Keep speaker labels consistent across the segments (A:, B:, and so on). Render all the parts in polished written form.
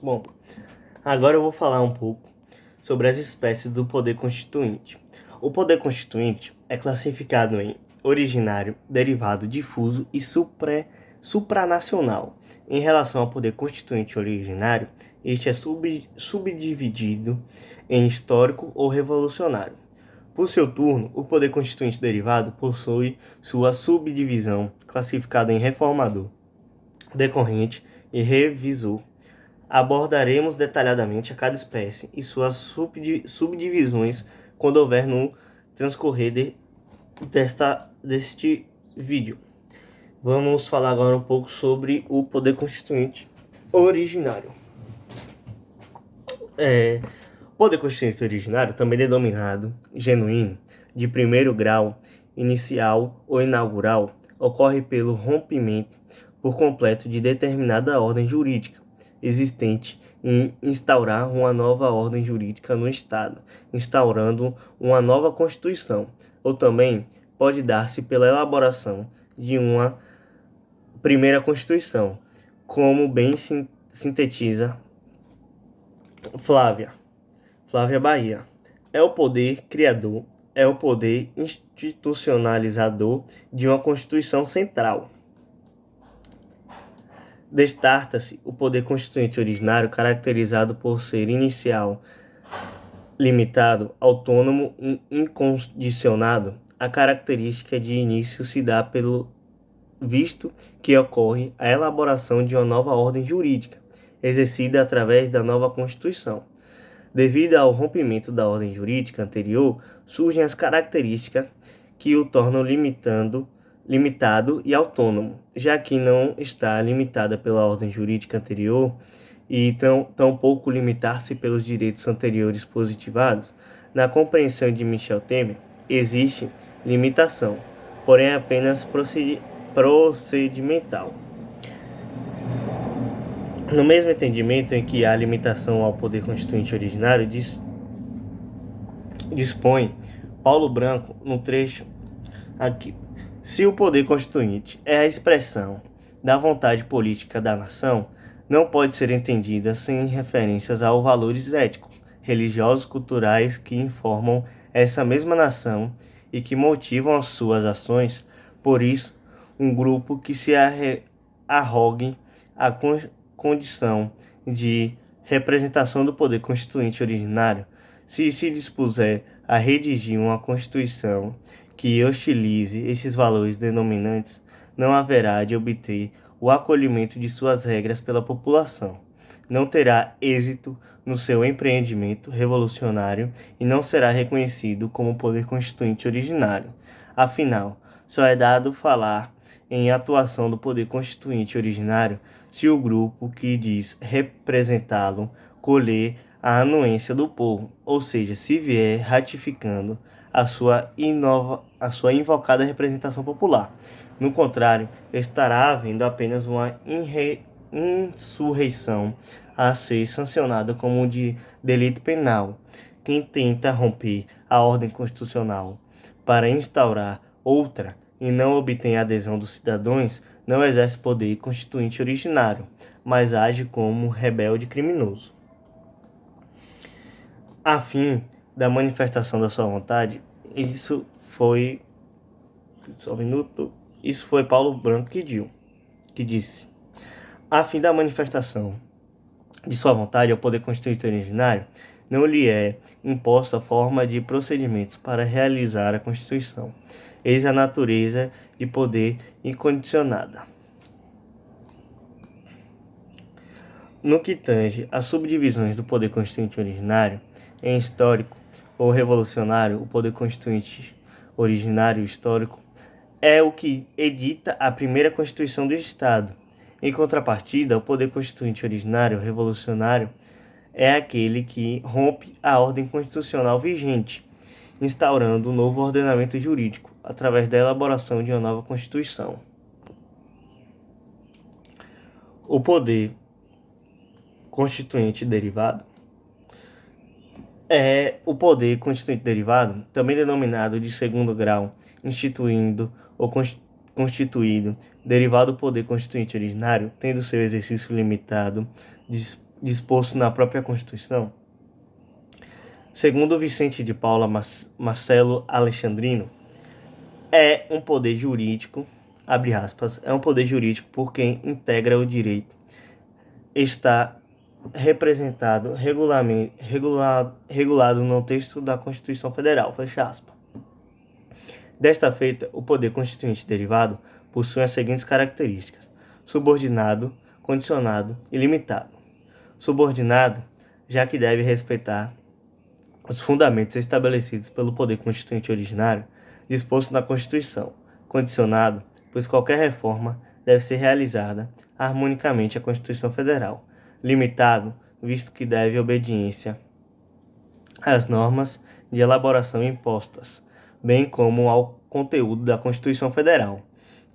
A: Bom, agora eu vou falar um pouco sobre as espécies do poder constituinte. O poder constituinte é classificado em originário, derivado, difuso e supranacional. Em relação ao poder constituinte originário, este é subdividido em histórico ou revolucionário. Por seu turno, o poder constituinte derivado possui sua subdivisão classificada em reformador, decorrente e revisor. Abordaremos detalhadamente a cada espécie e suas subdivisões quando houver no transcorrer deste vídeo. Vamos falar agora um pouco sobre o poder constituinte originário. O poder constituinte originário, também denominado genuíno, de primeiro grau, inicial ou inaugural, ocorre pelo rompimento por completo de determinada ordem jurídica existente em instaurar uma nova ordem jurídica no Estado, instaurando uma nova Constituição, ou também pode dar-se pela elaboração de uma primeira Constituição, como bem sintetiza Flávia Bahia. É o poder criador, é o poder institucionalizador de uma Constituição central. Destarta-se o poder constituinte originário, caracterizado por ser inicial, limitado, autônomo e incondicionado. A característica de início se dá pelo visto que ocorre a elaboração de uma nova ordem jurídica, exercida através da nova Constituição. Devido ao rompimento da ordem jurídica anterior, surgem as características que o tornam limitado e autônomo, já que não está limitada pela ordem jurídica anterior e tampouco limitar-se pelos direitos anteriores positivados. Na compreensão de Michel Temer, existe limitação, porém é apenas procedimental. No mesmo entendimento em que há limitação ao poder constituinte originário, dispõe Paulo Branco no trecho aqui. Se o poder constituinte é a expressão da vontade política da nação, não pode ser entendida sem referências aos valores éticos, religiosos, culturais que informam essa mesma nação e que motivam as suas ações. Por isso, um grupo que se arrogue a condição de representação do poder constituinte originário, se dispuser a redigir uma Constituição que hostilize esses valores denominantes, não haverá de obter o acolhimento de suas regras pela população. Não terá êxito no seu empreendimento revolucionário e não será reconhecido como poder constituinte originário. Afinal, só é dado falar em atuação do poder constituinte originário se o grupo que diz representá-lo colher a anuência do povo, ou seja, se vier ratificando a sua invocada representação popular. No contrário, estará havendo apenas uma insurreição a ser sancionada como de delito penal. Quem tenta romper a ordem constitucional para instaurar outra e não obtém a adesão dos cidadãos, não exerce poder constituinte originário, mas age como rebelde criminoso. A fim da manifestação da sua vontade, isso foi Paulo Branco que disse: a fim da manifestação de sua vontade ao poder constituinte originário, não lhe é imposta forma de procedimentos para realizar a Constituição. Eis a natureza de poder incondicionada. No que tange às subdivisões do poder constituinte originário, em histórico ou revolucionário, o poder constituinte originário histórico é o que edita a primeira Constituição do Estado. Em contrapartida, o poder constituinte originário revolucionário é aquele que rompe a ordem constitucional vigente, instaurando um novo ordenamento jurídico através da elaboração de uma nova Constituição. O poder constituinte derivado é o poder constituinte derivado, também denominado de segundo grau, instituindo ou constituído, derivado do poder constituinte originário, tendo seu exercício limitado, disposto na própria Constituição? Segundo Vicente de Paula Marcelo Alexandrino, é um poder jurídico, abre aspas, é um poder jurídico por quem integra o direito, está representado regulado no texto da Constituição Federal, fecha aspas. Desta feita, o poder constituinte derivado possui as seguintes características: subordinado, condicionado e limitado. Subordinado, já que deve respeitar os fundamentos estabelecidos pelo poder constituinte originário, disposto na Constituição. Condicionado, pois qualquer reforma deve ser realizada harmonicamente à Constituição Federal. Limitado, visto que deve obediência às normas de elaboração impostas, bem como ao conteúdo da Constituição Federal,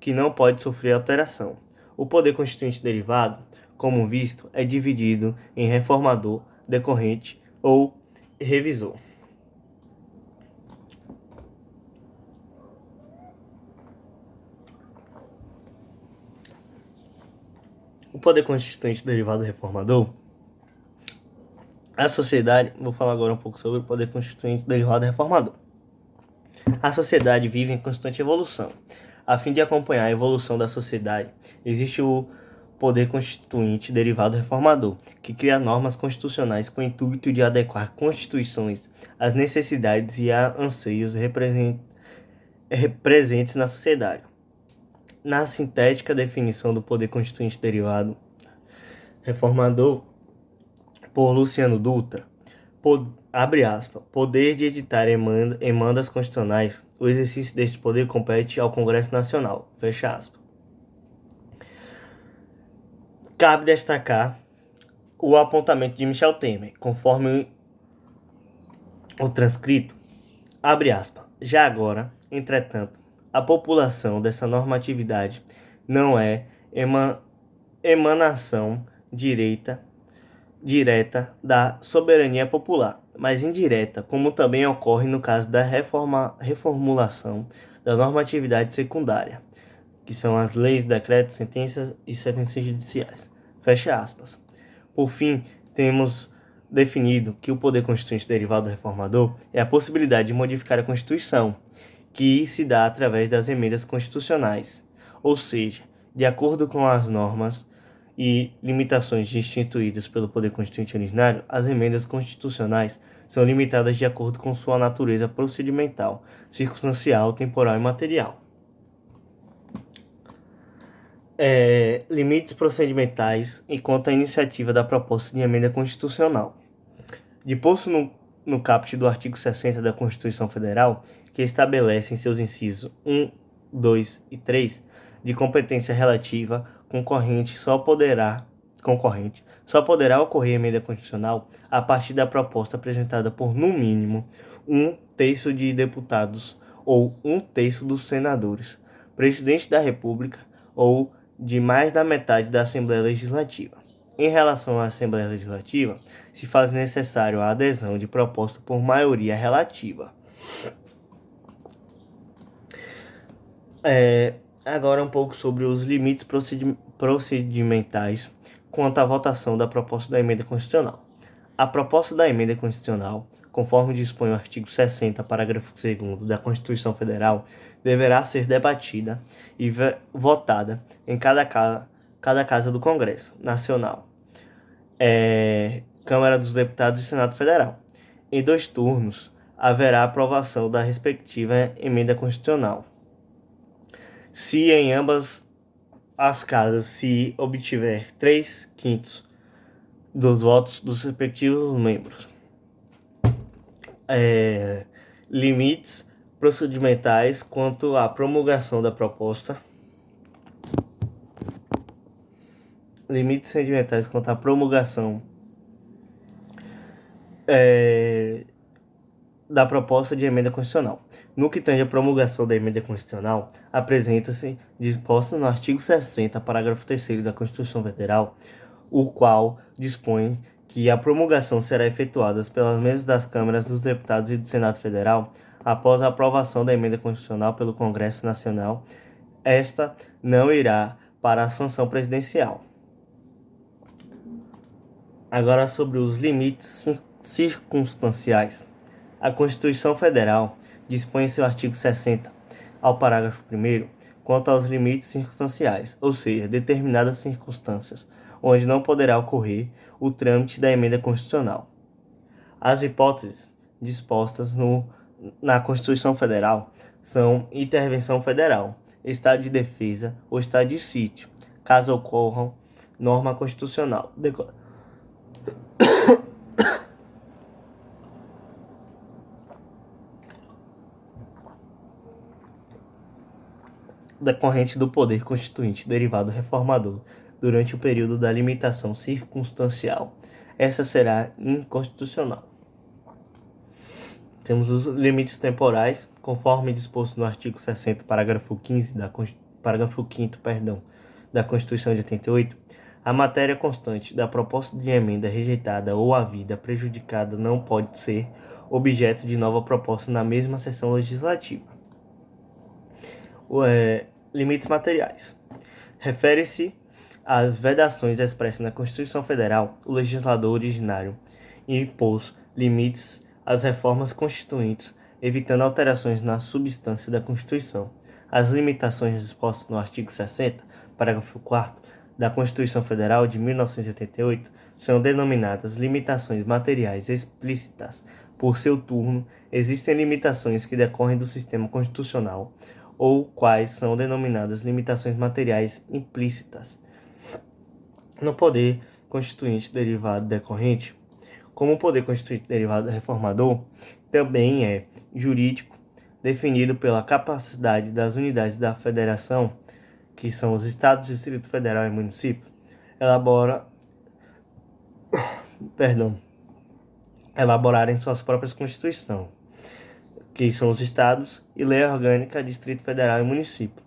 A: que não pode sofrer alteração. O poder constituinte derivado, como visto, é dividido em reformador, decorrente ou revisor. O poder constituinte derivado reformador, a sociedade, vou falar agora um pouco sobre o poder constituinte derivado reformador. A sociedade vive em constante evolução. A fim de acompanhar a evolução da sociedade, existe o poder constituinte derivado reformador, que cria normas constitucionais com o intuito de adequar constituições às necessidades e a anseios presentes na sociedade. Na sintética definição do poder constituinte derivado reformador, por Luciano Dutra, abre aspas, poder de editar emendas constitucionais, o exercício deste poder compete ao Congresso Nacional, fecha aspas. Cabe destacar o apontamento de Michel Temer, conforme o transcrito, abre aspas, já agora, entretanto, a população dessa normatividade não é emanação direta da soberania popular, mas indireta, como também ocorre no caso da reformulação da normatividade secundária, que são as leis, decretos, sentenças e sentenças judiciais. Fecha aspas. Por fim, temos definido que o poder constituinte derivado do reformador é a possibilidade de modificar a Constituição, que se dá através das emendas constitucionais, ou seja, de acordo com as normas e limitações instituídas pelo poder constituinte originário, as emendas constitucionais são limitadas de acordo com sua natureza procedimental, circunstancial, temporal e material. Limites procedimentais enquanto a iniciativa da proposta de emenda constitucional. Disposto no caput do artigo 60 da Constituição Federal, que estabelece em seus incisos 1, 2 e 3, de competência relativa, concorrente só poderá ocorrer emenda constitucional a partir da proposta apresentada por, no mínimo, 1/3 de deputados ou 1/3 dos senadores, presidente da República ou de mais da metade da Assembleia Legislativa. Em relação à Assembleia Legislativa, se faz necessário a adesão de proposta por maioria relativa. Agora um pouco sobre os limites procedimentais quanto à votação da proposta da emenda constitucional. A proposta da emenda constitucional, conforme dispõe o artigo 60, parágrafo 2º da Constituição Federal, deverá ser debatida e votada em cada casa do Congresso Nacional, Câmara dos Deputados e Senado Federal. Em 2 turnos, haverá aprovação da respectiva emenda constitucional. Se em ambas as casas se obtiver 3/5 dos votos dos respectivos membros. Limites procedimentais quanto à promulgação da proposta. Limites procedimentais quanto à promulgação da proposta de emenda constitucional. No que tange à promulgação da emenda constitucional, apresenta-se disposto no artigo 60, parágrafo 3º da Constituição Federal, o qual dispõe que a promulgação será efetuada pelas mesas das câmaras dos deputados e do Senado Federal após a aprovação da emenda constitucional pelo Congresso Nacional. Esta não irá para a sanção presidencial. Agora sobre os limites circunstanciais. A Constituição Federal dispõe em seu artigo 60, ao parágrafo 1º, quanto aos limites circunstanciais, ou seja, determinadas circunstâncias, onde não poderá ocorrer o trâmite da emenda constitucional. As hipóteses dispostas na Constituição Federal são intervenção federal, estado de defesa ou estado de sítio, caso ocorram norma constitucional decorrente do poder constituinte derivado reformador durante o período da limitação circunstancial. Essa será inconstitucional. Temos os limites temporais, conforme disposto no artigo 60, parágrafo 15 parágrafo 5º, da Constituição de 88. A matéria constante da proposta de emenda rejeitada ou a vida prejudicada não pode ser objeto de nova proposta na mesma sessão legislativa. Limites materiais. Refere-se às vedações expressas na Constituição Federal. O legislador originário impôs limites às reformas constituintes, evitando alterações na substância da Constituição. As limitações dispostas no artigo 60, parágrafo 4º da Constituição Federal de 1988 são denominadas limitações materiais explícitas. Por seu turno, existem limitações que decorrem do sistema constitucional, ou quais são denominadas limitações materiais implícitas. No poder constituinte derivado decorrente, como o poder constituinte derivado reformador, também é jurídico, definido pela capacidade das unidades da federação, que são os estados, Distrito Federal e municípios, elaborarem suas próprias constituições, que são os estados, e lei orgânica, Distrito Federal e município.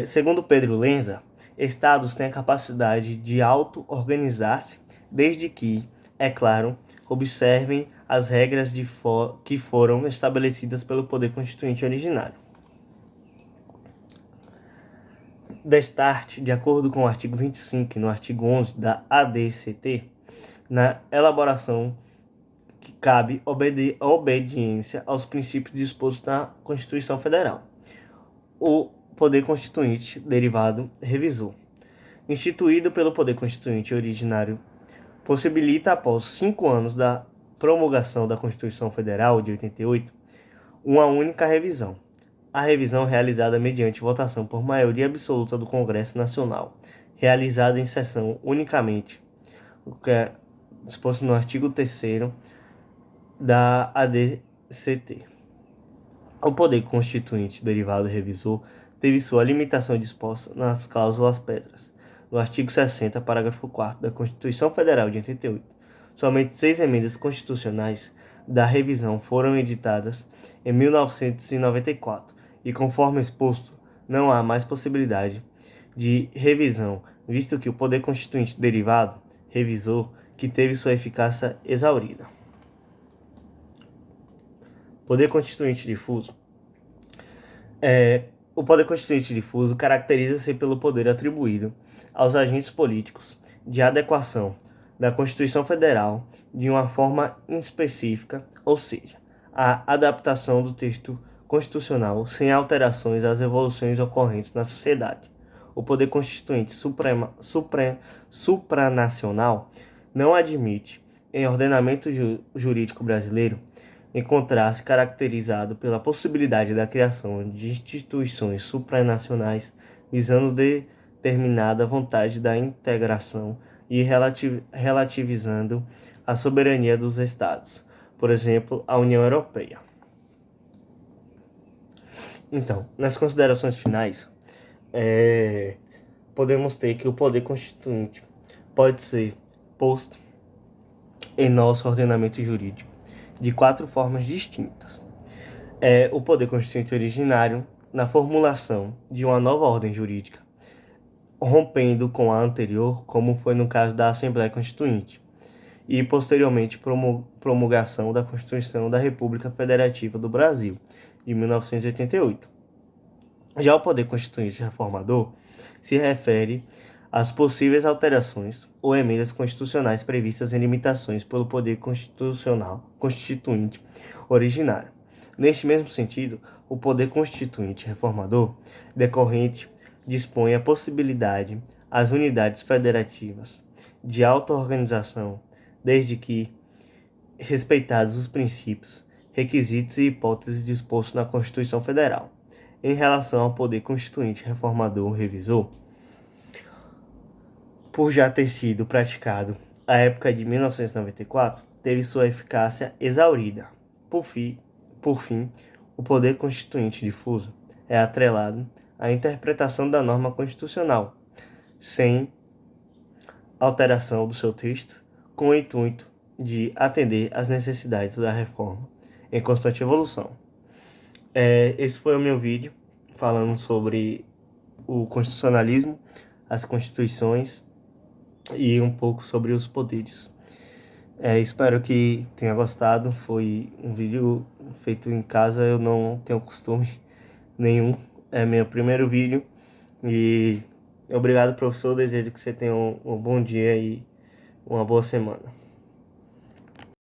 A: Segundo Pedro Lenza, estados têm a capacidade de auto-organizar-se, desde que, é claro, observem as regras que foram estabelecidas pelo poder constituinte originário. Destarte, de acordo com o artigo 25 e no artigo 11 da ADCT, na elaboração que cabe obediência aos princípios dispostos na Constituição Federal. O Poder Constituinte derivado revisor, instituído pelo Poder Constituinte originário, possibilita, após 5 anos da promulgação da Constituição Federal de 88, uma única revisão. A revisão realizada mediante votação por maioria absoluta do Congresso Nacional, realizada em sessão unicamente, o que é disposto no artigo 3º da ADCT. O Poder Constituinte derivado revisor teve sua limitação disposta nas cláusulas pétreas, no artigo 60, parágrafo 4º da Constituição Federal de 88. Somente 6 emendas constitucionais da revisão foram editadas em 1994 e, conforme exposto, não há mais possibilidade de revisão, visto que o Poder Constituinte derivado revisor que teve sua eficácia exaurida. Poder Constituinte difuso. O Poder Constituinte difuso caracteriza-se pelo poder atribuído aos agentes políticos de adequação da Constituição Federal de uma forma específica, ou seja, a adaptação do texto constitucional sem alterações às evoluções ocorrentes na sociedade. O Poder Constituinte supranacional não admite, em ordenamento jurídico brasileiro, encontrar-se caracterizado pela possibilidade da criação de instituições supranacionais visando determinada vontade da integração e relativizando a soberania dos Estados, por exemplo, a União Europeia. Então, nas considerações finais, podemos ter que o Poder Constituinte pode ser posto em nosso ordenamento jurídico de 4 formas distintas. O Poder Constituinte originário, na formulação de uma nova ordem jurídica, rompendo com a anterior, como foi no caso da Assembleia Constituinte, e posteriormente promulgação da Constituição da República Federativa do Brasil, de 1988. Já o Poder Constituinte reformador se refere as possíveis alterações ou emendas constitucionais previstas em limitações pelo poder constitucional constituinte originário. Neste mesmo sentido, o poder constituinte reformador decorrente dispõe a possibilidade às unidades federativas de auto-organização, desde que respeitados os princípios, requisitos e hipóteses dispostos na Constituição Federal. Em relação ao poder constituinte reformador revisor, por já ter sido praticado à época de 1994, teve sua eficácia exaurida. Por fim, o poder constituinte difuso é atrelado à interpretação da norma constitucional, sem alteração do seu texto, com o intuito de atender às necessidades da reforma em constante evolução. Esse foi o meu vídeo falando sobre o constitucionalismo, as constituições e um pouco sobre os poderes. Espero que tenha gostado. Foi um vídeo feito em casa, eu não tenho costume nenhum. É meu primeiro vídeo. E obrigado, professor. Desejo que você tenha um bom dia e uma boa semana.